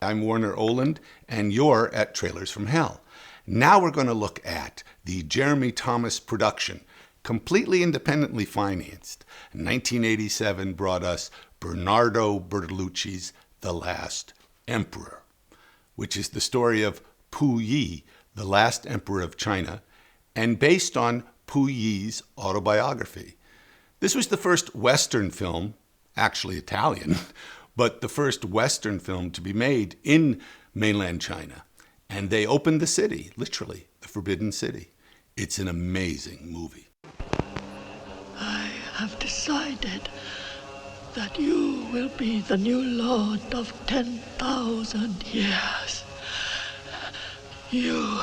I'm Warner Oland, and you're at Trailers from Hell. Now we're going to look at the Jeremy Thomas production, completely independently financed. 1987 brought us Bernardo Bertolucci's The Last Emperor, which is the story of Puyi, the last emperor of China, and based on Puyi's autobiography. This was the first Western film, actually Italian, but the first Western film to be made in mainland China. And they opened the city, literally, the Forbidden City. It's an amazing movie. I have decided that you will be the new lord of 10,000 years. You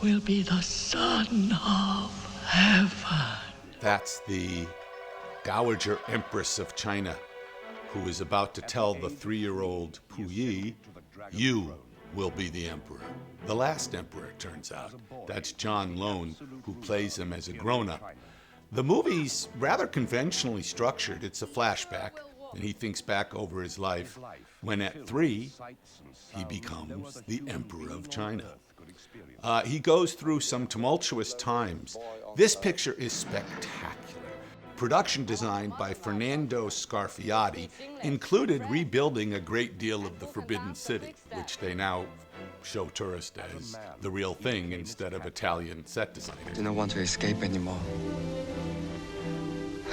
will be the son of heaven. That's the Dowager Empress of China, who is about to tell the 3-year-old Puyi, you will be the emperor. The last emperor, it turns out. That's John Lone, who plays him as a grown-up. The movie's rather conventionally structured. It's a flashback, and he thinks back over his life when at 3, he becomes the emperor of China. He goes through some tumultuous times. This picture is spectacular. Production design by Fernando Scarfiati included rebuilding a great deal of the Forbidden City, which they now show tourists as the real thing instead of Italian set designers. I do not want to escape anymore.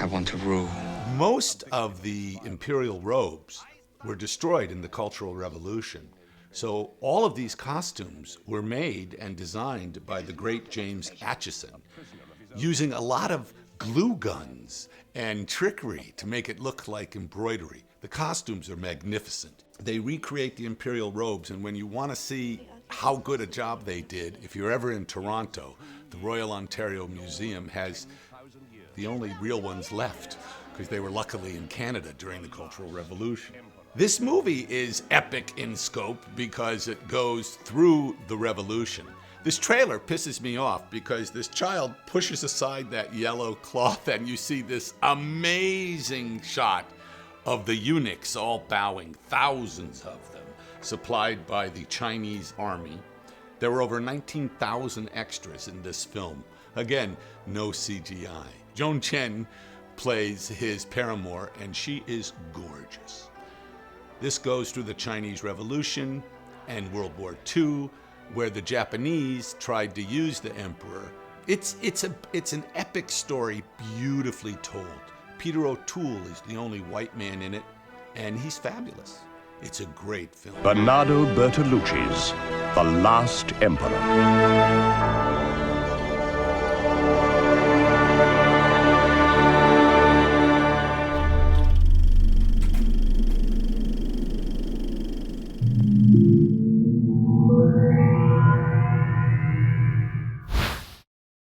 I want to rule. Most of the imperial robes were destroyed in the Cultural Revolution. So all of these costumes were made and designed by the great James Acheson, using a lot of glue guns and trickery to make it look like embroidery. The costumes are magnificent. They recreate the imperial robes, and when you want to see how good a job they did, if you're ever in Toronto, the Royal Ontario Museum has the only real ones left, because they were luckily in Canada during the Cultural Revolution. This movie is epic in scope because it goes through the revolution. This trailer pisses me off because this child pushes aside that yellow cloth and you see this amazing shot of the eunuchs all bowing, thousands of them, supplied by the Chinese army. There were over 19,000 extras in this film. Again, no CGI. Joan Chen plays his paramour, and she is gorgeous. This goes through the Chinese Revolution and World War II, where the Japanese tried to use the emperor. It's an epic story, beautifully told. Peter O'Toole is the only white man in it, and he's fabulous. It's a great film. Bernardo Bertolucci's The Last Emperor.